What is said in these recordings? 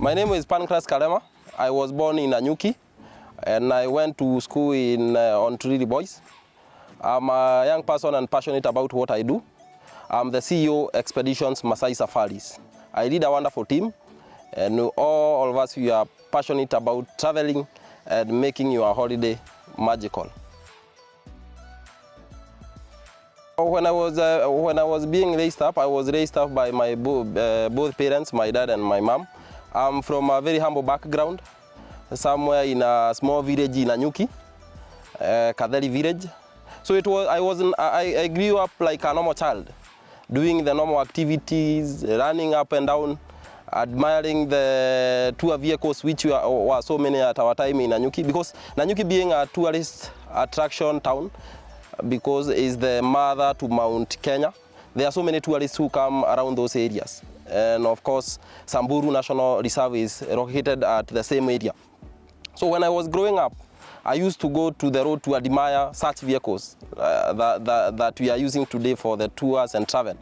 My name is Pancras Kalema. I was born in Nanyuki and I went to school in Ontriri Boys. I'm a young person and passionate about what I do. I'm the CEO Expeditions Masai Safaris. I lead a wonderful team and all of us, we are passionate about traveling and making your holiday magical. When I was being raised up, I was raised up by my both parents, my dad and my mom. I'm from a very humble background, somewhere in a small village in Nanyuki, Kadhari village. So I grew up like a normal child, doing the normal activities, running up and down, admiring the tour vehicles which were so many at our time in Nanyuki, because Nanyuki being a tourist attraction town, because it's the mother to Mount Kenya. There are so many tourists who come around those areas. And of course, Samburu National Reserve is located at the same area. So when I was growing up, I used to go to the road to admire such vehicles that we are using today for the tours and travel.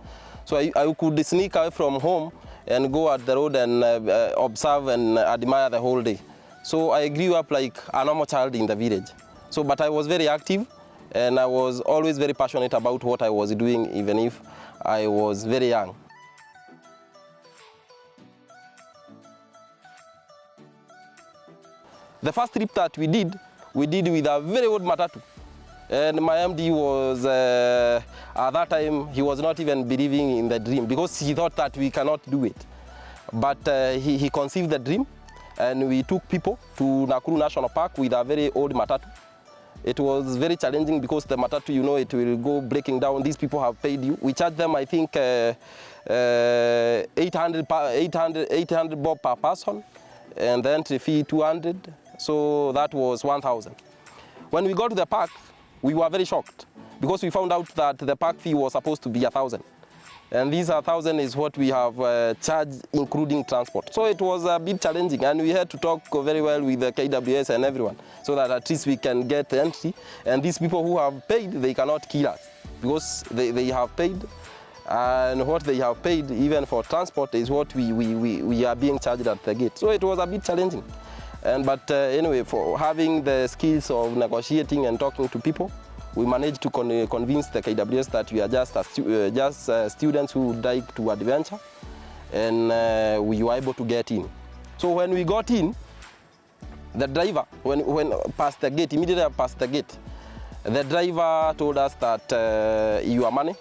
So I could sneak away from home and go at the road and observe and admire the whole day. So I grew up like a normal child in the village. So, but I was very active and I was always very passionate about what I was doing, even if I was very young. The first trip that we did with a very old matatu. And my MD was, at that time, he was not even believing in the dream because he thought that we cannot do it. But he conceived the dream and we took people to Nakuru National Park with a very old matatu. It was very challenging because the matatu, you know, it will go breaking down. These people have paid you. We charged them, I think, 800 bob per person, and the entry fee 200. So that was 1,000. When we got to the park, we were very shocked because we found out that the park fee was supposed to be 1,000. And this 1,000 is what we have charged, including transport. So it was a bit challenging, and we had to talk very well with the KWS and everyone, so that at least we can get entry. And these people who have paid, they cannot kill us, because they have paid, and what they have paid, even for transport, is what we are being charged at the gate. So it was a bit challenging. But anyway, for having the skills of negotiating and talking to people, we managed to convince the KWS that we are just students who would like to adventure, and we were able to get in. So when we got in, the driver, when past the gate, immediately past the gate, the driver told us that your money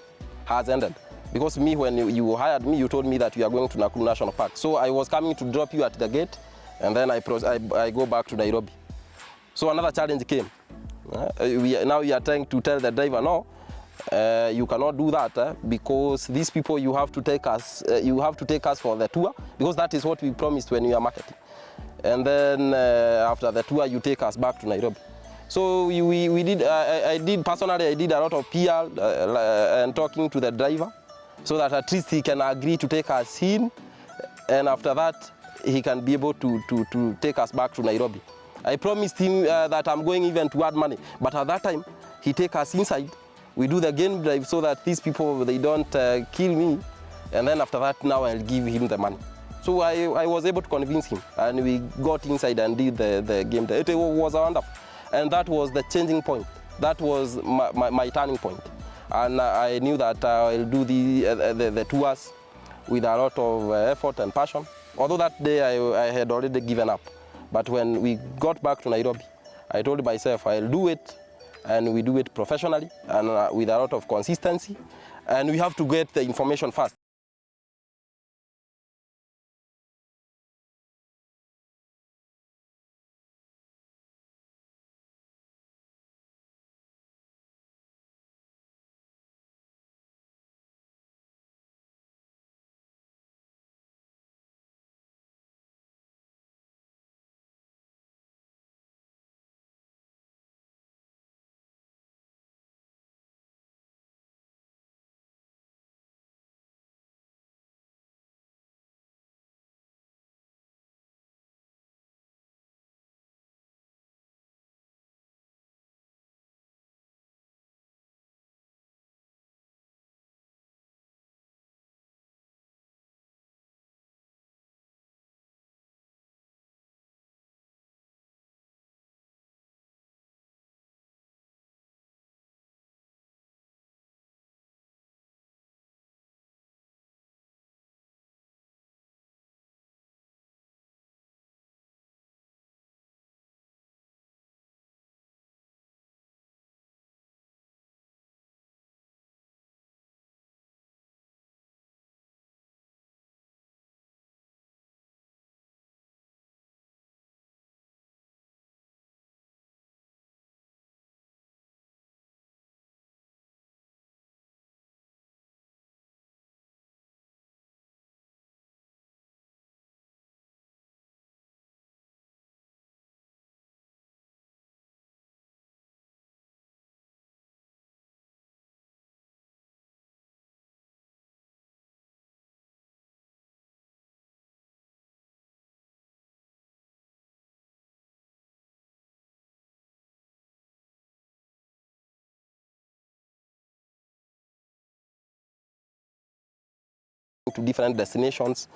has ended. Because me, when you hired me, you told me that we are going to Nakuru National Park. So I was coming to drop you at the gate, and then I go back to Nairobi. So another challenge came. Now we are trying to tell the driver, no, you cannot do that because these people, you have to take us for the tour, because that is what we promised when we are marketing. And then after the tour, you take us back to Nairobi. So we did. I did personally. I did a lot of PR and talking to the driver, so that at least he can agree to take us in, and after that, he can be able to take us back to Nairobi. I promised him that I'm going even to add money, but at that time, he take us inside. We do the game drive so that these people, they don't kill me, and then after that, now I'll give him the money. So I was able to convince him, and we got inside and did the game drive. It was wonderful, and that was the changing point. That was my turning point, and I knew that I'll do the tours with a lot of effort and passion. Although that day I had already given up. But when we got back to Nairobi, I told myself I'll do it, and we do it professionally and with a lot of consistency, and we have to get the information fast. to different destinations,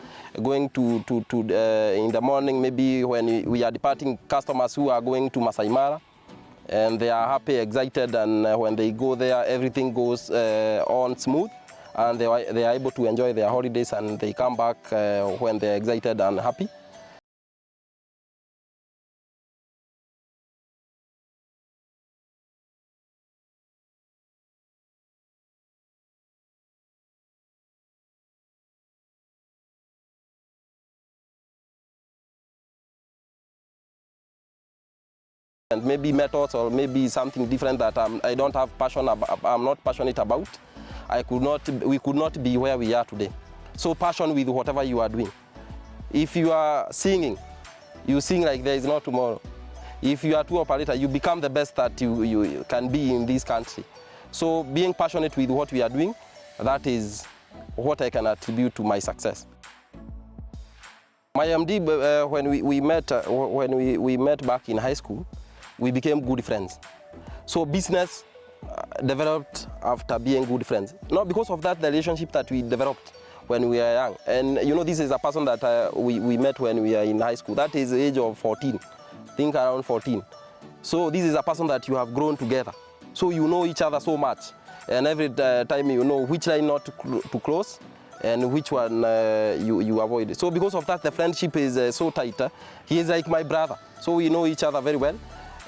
going to in the morning, maybe when we are departing, customers who are going to Masai Mara, and they are happy, excited, and when they go there, everything goes on smooth, and they are able to enjoy their holidays, and they come back when they are excited and happy. And maybe methods or maybe something different that I don't have passion about, I'm not passionate about, we could not be where we are today. So passion with whatever you are doing. If you are singing, you sing like there is no tomorrow. If you are a tour operator, you become the best that you can be in this country. So being passionate with what we are doing, that is what I can attribute to my success. My MD, when we met back in high school, we became good friends. So business developed after being good friends. Not because of that, the relationship that we developed when we were young. And you know, this is a person that we met when we were in high school. That is the age of 14, I think around 14. So this is a person that you have grown together. So you know each other so much. And every time you know which line not to close and which one you avoid. So because of that, the friendship is so tight. He is like my brother. So we know each other very well.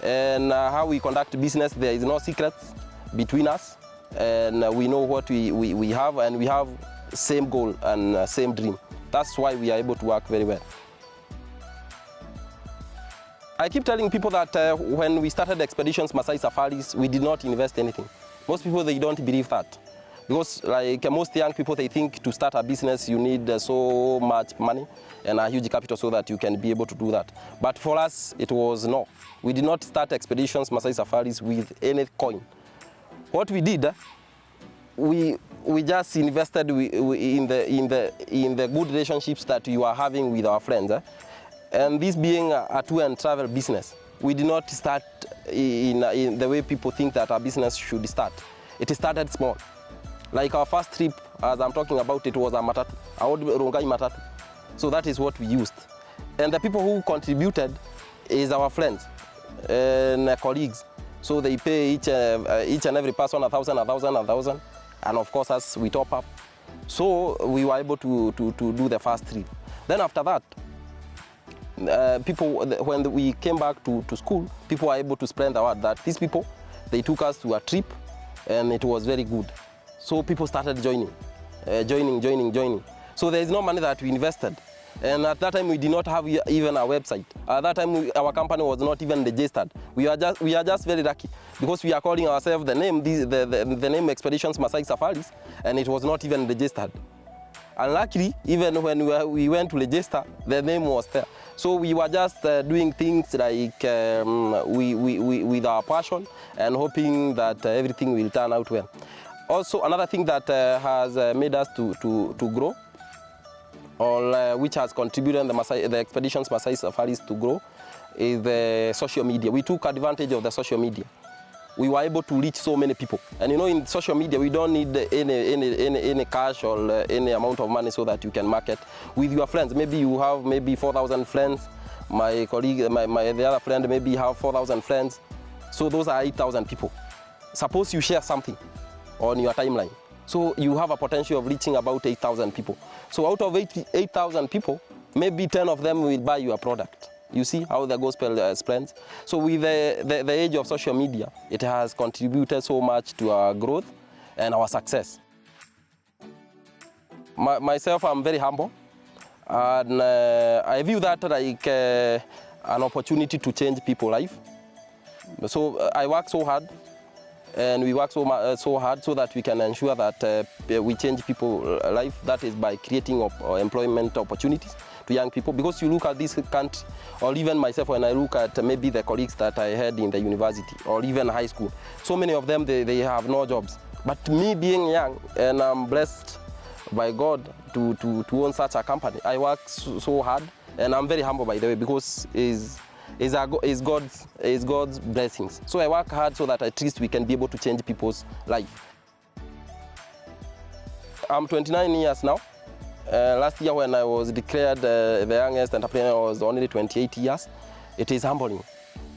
And how we conduct business, there is no secrets between us. And we know what we have, and we have same goal and same dream. That's why we are able to work very well. I keep telling people that when we started Expeditions Maasai Safaris, we did not invest anything. Most people, they don't believe that. Because like most young people, they think to start a business, you need so much money and a huge capital so that you can be able to do that. But for us, it was no. We did not start Expeditions Maasai Safaris with any coin. What we did, we just invested in the good relationships that you are having with our friends. And this being a tour and travel business, we did not start in the way people think that our business should start. It started small. Like our first trip, as I'm talking about, it was a matatu, a old Rongai matatu. So that is what we used. And the people who contributed is our friends and colleagues. So they pay each and every person 1,000, 1,000, 1,000. And of course, as we top up. So we were able to do the first trip. Then after that, people, when we came back to school, people were able to spread the word that these people, they took us to a trip and it was very good. So people started joining. So there is no money that we invested. And at that time, we did not have even a website. At that time, our company was not even registered. We are just very lucky because we are calling ourselves the name Expeditions Maasai Safaris, and it was not even registered. And luckily, even when we went to register, the name was there. So we were just doing things like with our passion and hoping that everything will turn out well. Also, another thing that has made us to grow, or which has contributed the Expeditions Maasai Safaris to grow, is the social media. We took advantage of the social media. We were able to reach so many people. And you know, in social media, we don't need any cash or any amount of money so that you can market with your friends. Maybe you have maybe 4,000 friends. My colleague, the other friend, maybe have 4,000 friends. So those are 8,000 people. Suppose you share something on your timeline. So you have a potential of reaching about 8,000 people. So out of 8,000 people, maybe 10 of them will buy your product. You see how the gospel spreads? So with the age of social media, it has contributed so much to our growth and our success. Myself, I'm very humble. And I view that like an opportunity to change people's life. So I work so hard. And we work so hard so that we can ensure that we change people's life. That is by creating employment opportunities to young people. Because you look at this country, or even myself, when I look at maybe the colleagues that I had in the university or even high school, so many of them, they have no jobs. But me being young, and I'm blessed by God to own such a company, I work so hard, and I'm very humble, by the way, because is God's blessings. So I work hard so that at least we can be able to change people's life. I'm 29 years now, Last year when I was declared the youngest entrepreneur, I was only 28 years. It is humbling,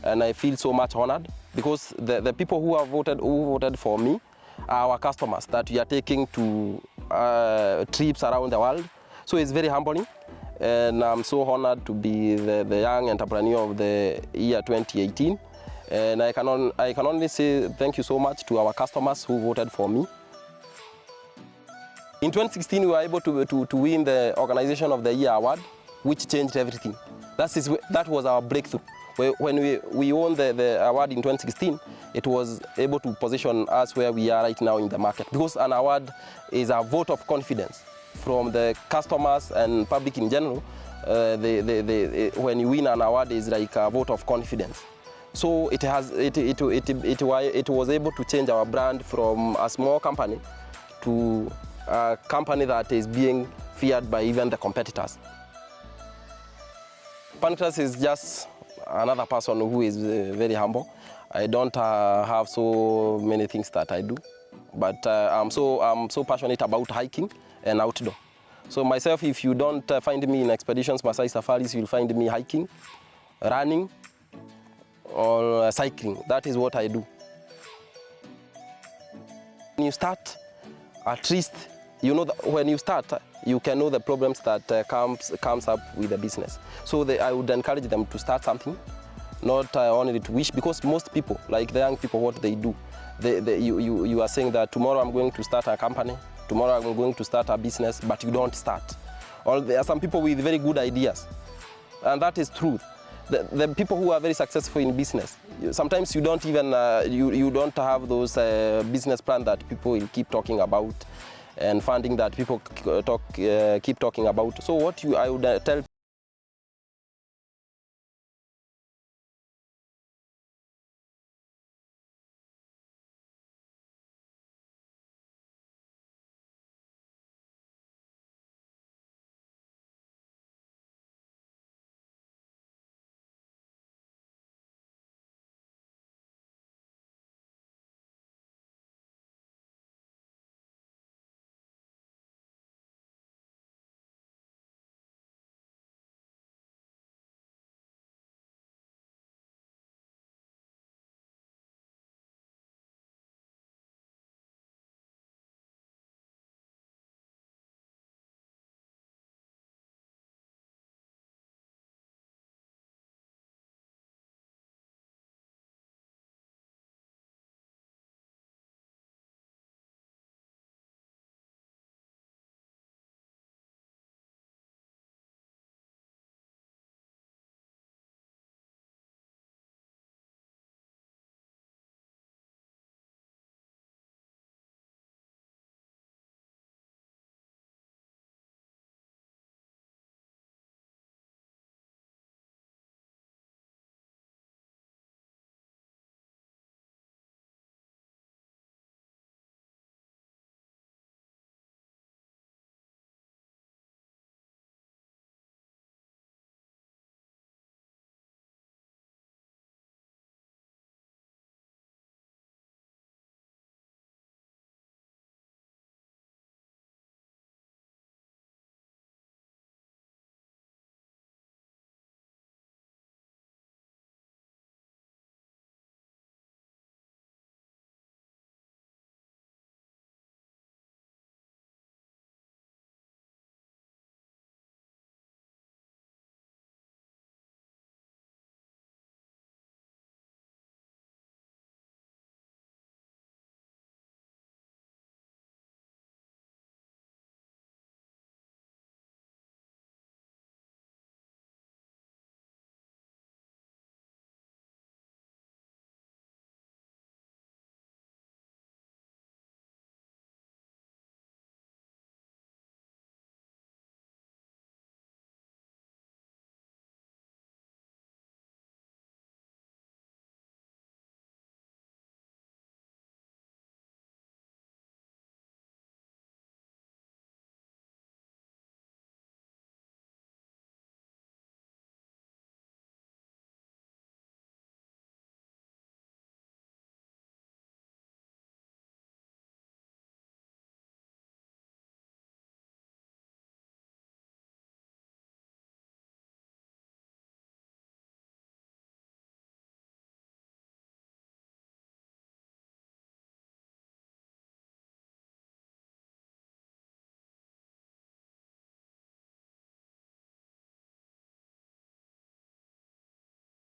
and I feel so much honored because the people who voted for me are our customers that we are taking to trips around the world. So it's very humbling, and I'm so honored to be the young entrepreneur of the year 2018. And I can only say thank you so much to our customers who voted for me. In 2016, we were able to win the Organization of the Year award, which changed everything. That was our breakthrough. When we won the award in 2016, it was able to position us where we are right now in the market, because an award is a vote of confidence from the customers and public in general. When you win an award, it's like a vote of confidence. So it was able to change our brand from a small company to a company that is being feared by even the competitors. Pancras is just another person who is very humble. I don't have so many things that I do, but I'm so passionate about hiking and outdoor. So myself, if you don't find me in expeditions, Maasai safaris, you'll find me hiking, running, or cycling. That is what I do. When you start, at least you know that when you start, you can know the problems that comes up with the business. So I would encourage them to start something, not only to wish, because most people, like the young people, what they do, you are saying that tomorrow I'm going to start a company, tomorrow I'm going to start a business, but you don't start. Or there are some people with very good ideas, and that is truth. The people who are very successful in business, sometimes you don't even you don't have those business plans that people will keep talking about, and funding that people keep talking about. So what I would tell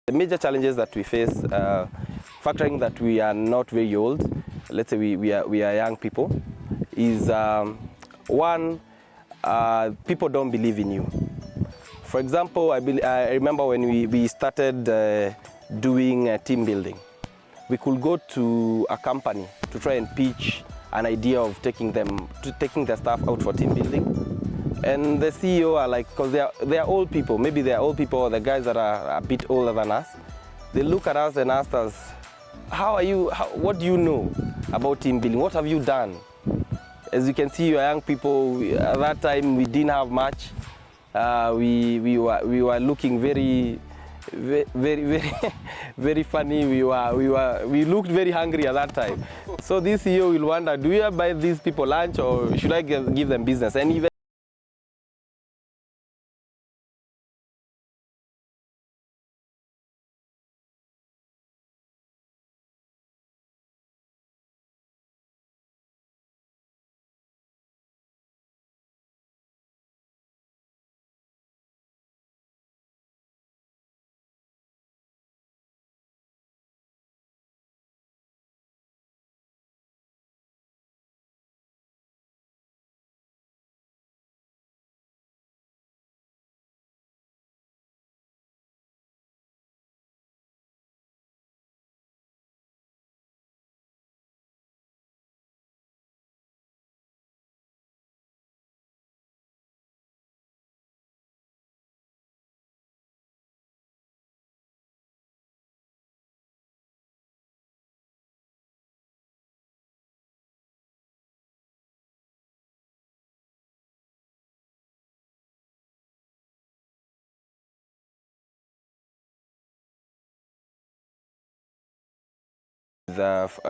The major challenges that we face, factoring that we are not very old, let's say we are young people, is one, people don't believe in you. For example, I remember when we started doing team building. We could go to a company to try and pitch an idea of taking their staff out for team building. And the CEO are like, because they are old people, maybe they are old people or the guys that are a bit older than us, they look at us and ask us, what do you know about team building? What have you done? As you can see, you are young people. At that time, we didn't have much. We were looking very very funny. We looked very hungry at that time. So this CEO will wonder, do I buy these people lunch or should I give them business? And even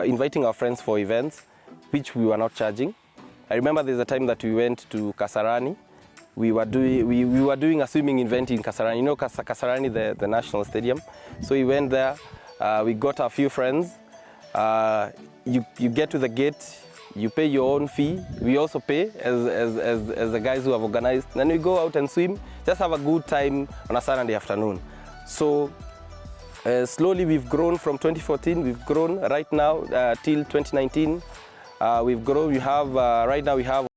inviting our friends for events, which we were not charging. I remember there's a time that we went to Kasarani. We were doing a swimming event in Kasarani. You know Kasarani, the national stadium. So we went there. We got a few friends. You get to the gate. You pay your own fee. We also pay as the guys who have organized. Then we go out and swim. Just have a good time on a Saturday afternoon. So slowly we've grown from 2014. We've grown right now till 2019. We've grown. We have right now we have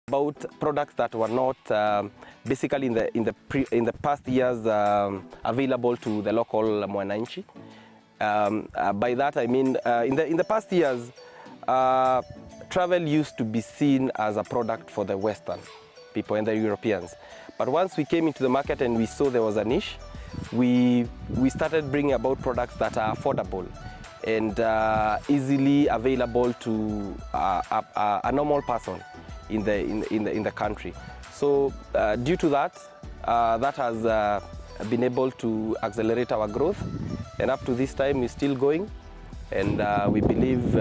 About products that were not basically in the past years available to the local mwananchi. By that I mean in the past years travel used to be seen as a product for the Western people and the Europeans. But once we came into the market and we saw there was a niche, we started bringing about products that are affordable and easily available to a normal person in the country. So due to that, that has been able to accelerate our growth, and up to this time we're still going, and we believe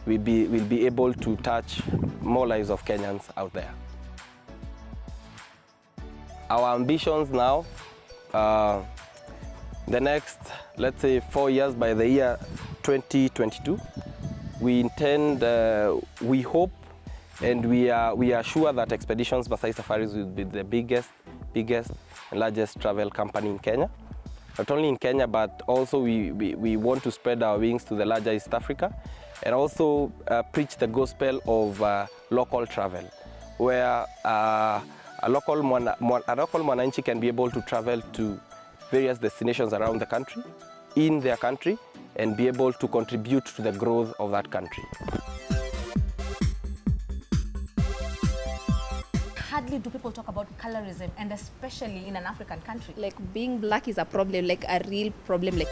we'll be able to touch more lives of Kenyans out there. Our ambitions now, the next, let's say 4 years, by the year 2022, we intend, we hope, and we are sure that Expeditions Maasai Safaris will be the biggest and largest travel company in Kenya. Not only in Kenya, but also we want to spread our wings to the larger East Africa, and also preach the gospel of local travel, where a local mwananchi can be able to travel to various destinations around the country, in their country, and be able to contribute to the growth of that country. Hardly do people talk about colorism, and especially in an African country. Like being black is a problem, like a real problem. Like